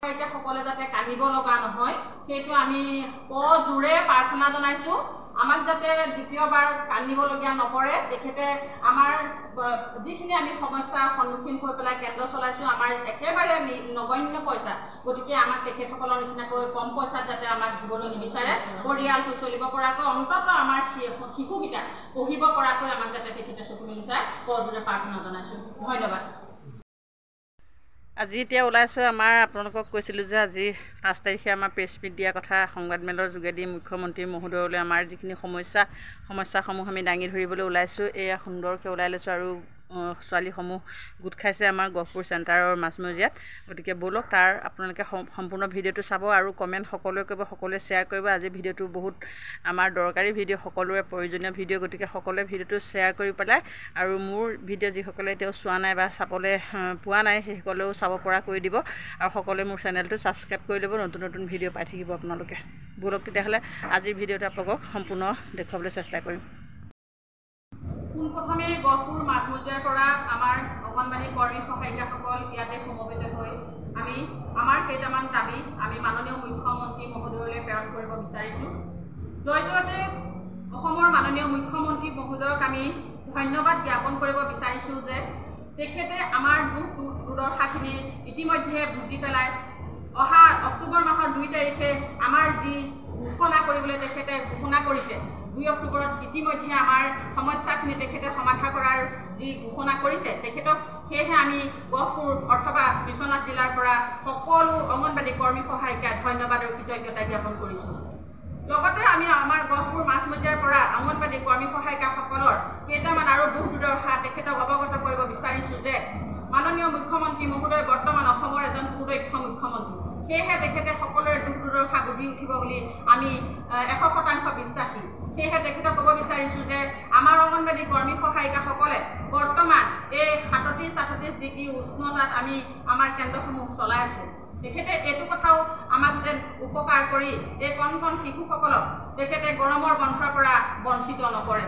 এতিয়া সকলে যাতে কান্দিব লগা নহয় সেইটো আমি জোৰে প্ৰাৰ্থনা জনাইছো আমাক যাতে দ্বিতীয়বাৰ কান্দিবলগীয়া নপৰে তেখেতে আমাৰ যিখিনি আমি সমস্যাৰ সন্মুখীন হৈ পেলাই কেন্দ্ৰ চলাইছো আমাৰ একেবাৰে নগণ্য পইচা গতিকে আমাক তেখেতসকলৰ নিচিনাকৈ কম পইচাত যাতে আমাক দিবলৈ নিবিচাৰে পৰিয়ালটো চলিব পৰাকৈ অন্ততঃ আমাৰ শিশুকেইটা পঢ়িব পৰাকৈ আমাক যাতে তেখেতে চকু মেলি চাই জোৰে প্ৰাৰ্থনা জনাইছো ধন্যবাদ আজি এতিয়া ওলাইছোঁ আমাৰ আপোনালোকক কৈছিলোঁ যে আজি 5 তাৰিখে আমাৰ প্ৰেছ মিট দিয়া কথা সংবাদমেলৰ যোগেদি মুখ্যমন্ত্ৰী মহোদয়লৈ আমাৰ যিখিনি সমস্যাসমূহ আমি দাঙি ধৰিবলৈ ওলাইছোঁ এয়া সুন্দৰকৈ ওলাই লৈছোঁ আৰু ছোৱালীসমূহ গোট খাইছে আমাৰ গহপুৰ চেণ্টাৰৰ মাজমজিয়াত গতিকে ব'লক তাৰ আপোনালোকে সম্পূৰ্ণ ভিডিঅ'টো চাব আৰু কমেণ্ট সকলোৱে কৰিব সকলোৱে শ্বেয়াৰ কৰিব আজি ভিডিঅ'টো বহুত আমাৰ দৰকাৰী ভিডিঅ' সকলোৰে প্ৰয়োজনীয় ভিডিঅ' গতিকে সকলোৱে ভিডিঅ'টো শ্বেয়াৰ কৰি পেলাই আৰু মোৰ ভিডিঅ' যিসকলে এতিয়াও চোৱা নাই বা চাবলৈ পোৱা নাই সেইসকলেও চাব পৰা কৰি দিব আৰু সকলোৱে মোৰ চেনেলটো ছাবস্ক্ৰাইব কৰি ল'ব নতুন নতুন ভিডিঅ' পাই থাকিব আপোনালোকে ব'লক তেতিয়াহ'লে আজিৰ ভিডিঅ'টো আপোনালোকক সম্পূৰ্ণ দেখুৱাবলৈ চেষ্টা কৰিম পোনপ্ৰথমে গহপুৰ মাজমজিয়াৰ পৰা আমাৰ অংগনবাড়ী কৰ্মী সহায়িকাসকল ইয়াতে সমবেত হৈ আমি আমাৰ কেইটামান দাবী আমি মাননীয় মুখ্যমন্ত্ৰী মহোদয়লৈ প্ৰেৰণ কৰিব বিচাৰিছোঁ জয়তে অসমৰ মাননীয় মুখ্যমন্ত্ৰী মহোদয়ক আমি ধন্যবাদ জ্ঞাপন কৰিব বিচাৰিছোঁ যে তেখেতে আমাৰ দুখ দুৰ্দশাখিনি ইতিমধ্যে বুজি পেলাই অহা অক্টোবৰ মাহৰ 2 তাৰিখে আমাৰ যি ঘোষণা কৰিবলৈ তেখেতে ঘোষণা কৰিছে 2 অক্টোবৰত ইতিমধ্যে আমাৰ সমস্যাখিনি তেখেতে সমাধা কৰাৰ যি ঘোষণা কৰিছে তেখেতক সেয়েহে আমি গহপুৰ অথবা বিশ্বনাথ জিলাৰ পৰা সকলো অংগনবাড়ী কৰ্মী সহায়িকা ধন্যবাদ আৰু কৃতজ্ঞতা জ্ঞাপন কৰিছোঁ লগতে আমি আমাৰ গহপুৰ মাজমজিয়াৰ পৰা অংগনবাড়ী কৰ্মী সহায়িকাসকলৰ কেইটামান আৰু দুখ দুৰ্দশা তেখেতক অৱগত কৰিব বিচাৰিছোঁ যে মাননীয় মুখ্যমন্ত্ৰী মহোদয় বৰ্তমান অসমৰ এজন সুদক্ষ মুখ্যমন্ত্ৰী সেয়েহে তেখেতে সকলোৰে দুখ দুৰ্দশা বুজি উঠিব বুলি আমি 100% বিশ্বাসী সেয়েহে তেখেতক ক'ব বিচাৰিছোঁ যে আমাৰ অংগনবাড়ী কৰ্মী সহায়িকাসকলে বৰ্তমান এই 37 ডিগ্ৰী উষ্ণতাত আমি আমাৰ কেন্দ্ৰসমূহ চলাই আছোঁ তেখেতে এইটো কথাও আমাক যেন উপকাৰ কৰি এই কণ শিশুসকলক তেখেতে গৰমৰ বন্ধৰ পৰা বঞ্চিত নকৰে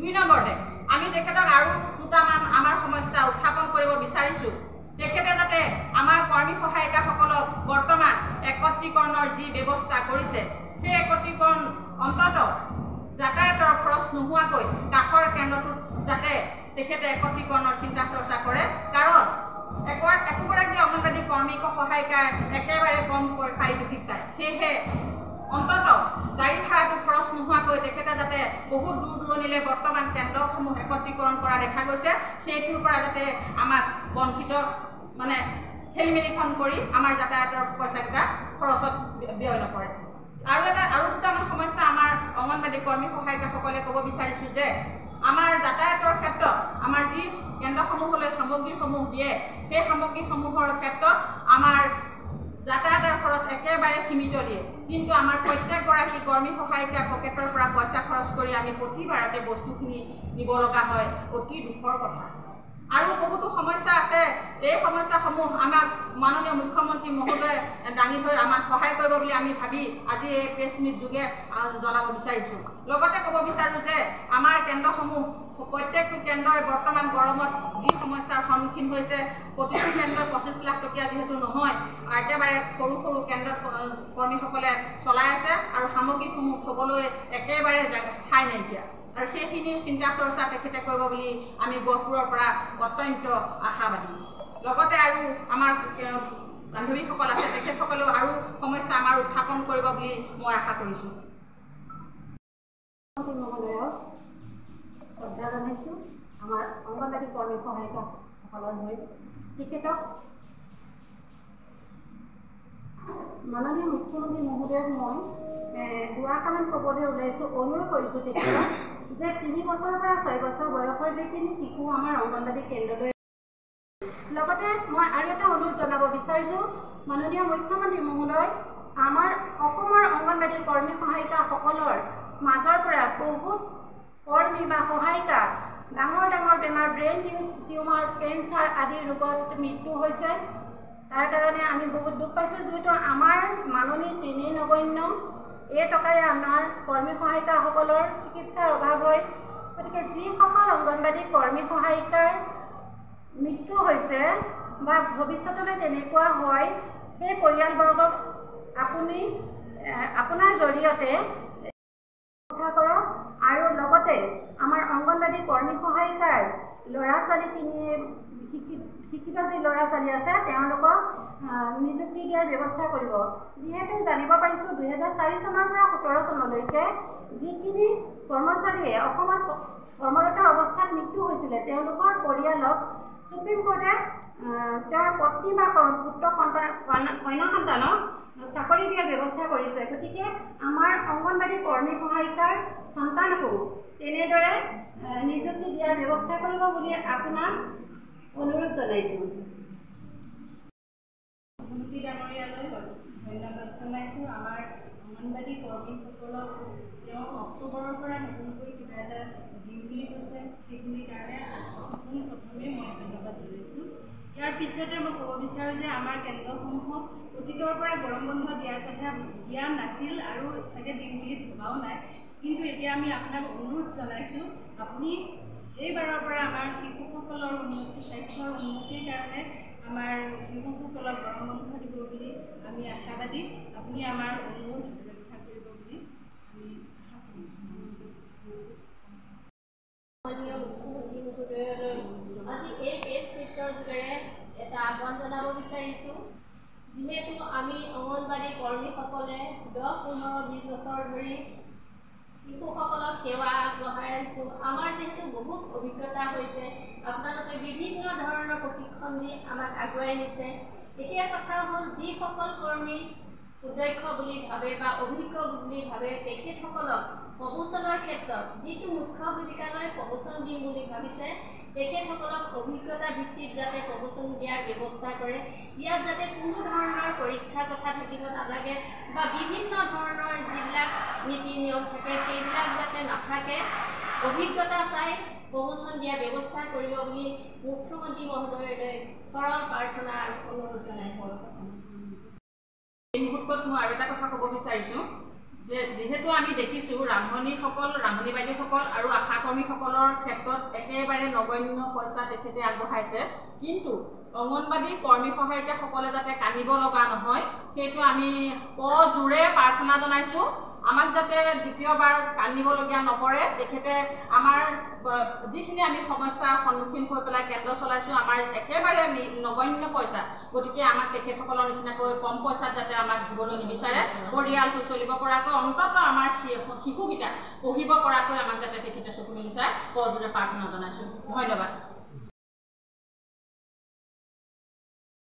2 নম্বৰতে আমি তেখেতক আৰু দুটামান আমাৰ সমস্যা উত্থাপন কৰিব বিচাৰিছোঁ তেখেতে যাতে আমাৰ কৰ্মী সহায়িকাসকলক বৰ্তমান একত্ৰীকৰণৰ যি ব্যৱস্থা কৰিছে সেই একত্ৰীকৰণ অন্ততঃ যাতায়াতৰ খৰচ নোহোৱাকৈ কাষৰ কেন্দ্ৰটোত যাতে তেখেতে একত্ৰীকৰণৰ চিন্তা চৰ্চা কৰে কাৰণ একোগৰাকী অংগনবাড়ী কৰ্মী সহায়িকাই একেবাৰে কমকৈ পাৰিতোষিক পায় সেয়েহে অন্ততঃ গাড়ী ভাড়াটো খৰচ নোহোৱাকৈ তেখেতে যাতে বহুত দূৰ দূৰণিলৈ বৰ্তমান কেন্দ্ৰসমূহ একত্ৰীকৰণ কৰা দেখা গৈছে সেইটোৰ পৰা যাতে আমাক বঞ্চিত মানে খেলিমেলিখন কৰি আমাৰ যাতায়াতৰ পইচাকেইটা খৰচত ব্যয় নকৰে আৰু দুটামান সমস্যা আমাৰ অংগনবাড়ী কৰ্মী সহায়িকাসকলে ক'ব বিচাৰিছোঁ যে আমাৰ যাতায়াতৰ ক্ষেত্ৰত আমাৰ যি কেন্দ্ৰসমূহলৈ সামগ্ৰীসমূহ দিয়ে সেই সামগ্ৰীসমূহৰ ক্ষেত্ৰত আমাৰ যাতায়াতৰ খৰচ একেবাৰে সীমিত দিয়ে কিন্তু আমাৰ প্ৰত্যেকগৰাকী কৰ্মী সহায়িকা পকেটৰ পৰা পইচা খৰচ কৰি আমি প্ৰতিবাৰতে বস্তুখিনি নিব লগা হয় অতি দুখৰ কথা আৰু বহুতো সমস্যা আছে এই সমস্যাসমূহ আমাক মাননীয় মুখ্যমন্ত্ৰী মহোদয়ে দাঙি ধৰি আমাক সহায় কৰিব বুলি আমি ভাবি আজি এই প্ৰেছ মিট যোগে জনাব বিচাৰিছোঁ লগতে ক'ব বিচাৰোঁ যে আমাৰ কেন্দ্ৰসমূহ প্ৰত্যেকটো কেন্দ্ৰই বৰ্তমান গৰমত যি সমস্যাৰ সন্মুখীন হৈছে প্ৰতিটো কেন্দ্ৰত 25 লাখ টকীয়া যিহেতু নহয় একেবাৰে সৰু কেন্দ্ৰত কৰ্মীসকলে চলাই আছে আৰু সামগ্ৰীসমূহ থ'বলৈ একেবাৰে ঠাই নাইকিয়া আৰু সেইখিনি চিন্তা চৰ্চা তেখেতে কৰিব বুলি আমি গহপুৰৰ পৰা অত্যন্ত আশাবাদী লগতে আৰু আমাৰ বান্ধৱীসকল আছে তেখেতসকলেও আৰু সমস্যা আমাৰ উত্থাপন কৰিব বুলি মই আশা কৰিছোঁ মহোদয়ক শ্ৰদ্ধা জনাইছোঁ আমাৰ অংগনবাড়ী কৰ্মী সহায়িকাসকলৰ হৈ তেখেতক মাননীয় মুখ্যমন্ত্ৰী মহোদয়ক মই দুআষাৰমান ক'বলৈ ওলাইছোঁ অনুৰোধ কৰিছোঁ তেখেতক যে 3 বছৰৰ পৰা 6 বছৰ বয়সৰ যিখিনি শিশু আমাৰ অংগনবাড়ী কেন্দ্ৰলৈ লগতে মই আৰু এটা অনুৰোধ জনাব বিচাৰিছোঁ মাননীয় মুখ্যমন্ত্ৰী মহোদয় আমাৰ অসমৰ অংগনবাড়ী কৰ্মী সহায়িকাসকলৰ মাজৰ পৰা বহুত কৰ্মী বা সহায়িকা ডাঙৰ বেমাৰ ব্ৰেইন টিউমাৰ কেঞ্চাৰ আদি ৰোগত মৃত্যু হৈছে তাৰ কাৰণে আমি বহুত দুখ পাইছোঁ যিহেতু আমাৰ মাননী তিনি নগণ্য এই টকাৰে আমাৰ কৰ্মী সহায়িকাসকলৰ চিকিৎসাৰ অভাৱ হয় গতিকে যিসকল অংগনবাড়ী কৰ্মী সহায়িকাৰ মৃত্যু হৈছে বা ভৱিষ্যতলৈ তেনেকুৱা হয় সেই পৰিয়ালবৰ্গক আপুনি আপোনাৰ জৰিয়তে ৰক্ষা কৰক আৰু লগতে আমাৰ অংগনবাড়ী কৰ্মী সহায়িকাৰ ল'ৰা ছোৱালীখিনিয়ে শিক্ষিত যি ল'ৰা ছোৱালী আছে তেওঁলোকক নিযুক্তি দিয়াৰ ব্যৱস্থা কৰিব। যিহেতু জানিব পাৰিছোঁ 2004 চনৰ পৰা 17 চনলৈকে যিখিনি কৰ্মচাৰীয়ে অসমত কৰ্মৰত অৱস্থাত মৃত্যু হৈছিলে তেওঁলোকৰ পৰিয়ালক সুপ্ৰিম কোৰ্টে তেওঁৰ পত্নী বা পুত্ৰ কন্যা সন্তানক চাকৰি দিয়াৰ ব্যৱস্থা কৰিছে। গতিকে আমাৰ অংগনবাড়ী কৰ্মী সহায়িকাৰ সন্তানকো তেনেদৰে নিযুক্তি দিয়াৰ ব্যৱস্থা কৰিব বুলি আপোনাক অনুৰোধ জনাইছোঁ। ডাঙৰীয়ালৈ ধন্যবাদ জনাইছোঁ। আমাৰ অংগনবাড়ী কৰ্মীসকলক তেওঁ অক্টোবৰৰ পৰা নতুনকৈ কিবা এটা দিম বুলি কৈছে, সেইখিনিৰ কাৰণে প্ৰথমে মই ধন্যবাদ জনাইছোঁ। ইয়াৰ পিছতে মই ক'ব বিচাৰোঁ যে আমাৰ কেন্দ্ৰসমূহক অতীতৰ পৰা গৰম বন্ধ দিয়াৰ কথা দিয়া নাছিল আৰু চাগে দিম বুলি ভবাও নাই, কিন্তু এতিয়া আমি আপোনাক অনুৰোধ জনাইছোঁ আপুনি এইবাৰৰ পৰা আমাৰ শিশুসকলৰ উন্নতি স্বাস্থ্যৰ উন্নতিৰ কাৰণে আমাৰ শিশুসকলক গৰম বন্ধ দিব বুলি আমি আশাবাদী। আপুনি আমাৰ অনুৰোধ ৰক্ষা কৰিব বুলি আমি আশা কৰিছোঁ। আজি এই প্ৰেছ মিটৰ যোগেৰে এটা আহ্বান জনাব বিচাৰিছোঁ। যিহেতু আমি অংগনবাড়ী কৰ্মীসকলে 10, 15, 20 বছৰ ধৰি শিশুসকলক সেৱা আগবঢ়াই আছোঁ। আমাৰ যিহেতু বহুত অভিজ্ঞতা হৈছে, আপোনালোকে বিভিন্ন ধৰণৰ প্ৰশিক্ষণ দি আমাক আগুৱাই নিছে। এতিয়া কথা হ'ল যিসকল কৰ্মী সুদক্ষ বুলি ভাবে বা অভিজ্ঞ বুলি ভাবে তেখেতসকলক প্ৰমোচনৰ ক্ষেত্ৰত যিটো মুখ্য ভূমিকালৈ প্ৰমোচন দিম বুলি ভাবিছে তেখেতসকলক অভিজ্ঞতা ভিত্তিত যাতে প্ৰমোচন দিয়াৰ ব্যৱস্থা কৰে। ইয়াত যাতে কোনো ধৰণৰ পৰীক্ষাৰ কথা থাকিব নালাগে বা বিভিন্ন ধৰণৰ যিবিলাক নীতি নিয়ম থাকে সেইবিলাক যাতে নাথাকে, অভিজ্ঞতা চাই প্ৰমোচন দিয়াৰ ব্যৱস্থা কৰিব বুলি মুখ্যমন্ত্ৰী মহোদয়লৈ সৰল প্ৰাৰ্থনা আৰু অনুৰোধ জনাইছোঁ। এই মুহূৰ্তত মই আৰু এটা কথা ক'ব বিচাৰিছোঁ যে যিহেতু আমি দেখিছোঁ ৰান্ধনী বাইদেউসকল আৰু আশা কৰ্মীসকলৰ ক্ষেত্ৰত একেবাৰে নগণ্য পইচা তেখেতে আগবঢ়াইছে, কিন্তু অংগনবাড়ী কৰ্মী সহায়িকাসকলে যাতে কান্দিব লগা নহয় সেইটো আমি জোৰে প্ৰাৰ্থনা জনাইছোঁ। আমাক যাতে দ্বিতীয়বাৰ কান্দিবলগীয়া নপৰে। তেখেতে আমাৰ যিখিনি আমি সমস্যাৰ সন্মুখীন হৈ পেলাই কেন্দ্ৰ চলাইছোঁ আমাৰ একেবাৰে নগণ্য পইচা, গতিকে আমাক তেখেতসকলৰ নিচিনাকৈ কম পইচাত যাতে আমাক দিবলৈ নিবিচাৰে। পৰিয়ালটো চলিব পৰাকৈ অন্ততঃ আমাৰ শিশুকেইটা পঢ়িব পৰাকৈ আমাক যাতে তেখেতে চকু মেলি চাই জোৰে প্ৰাৰ্থনা জনাইছোঁ। ধন্যবাদ।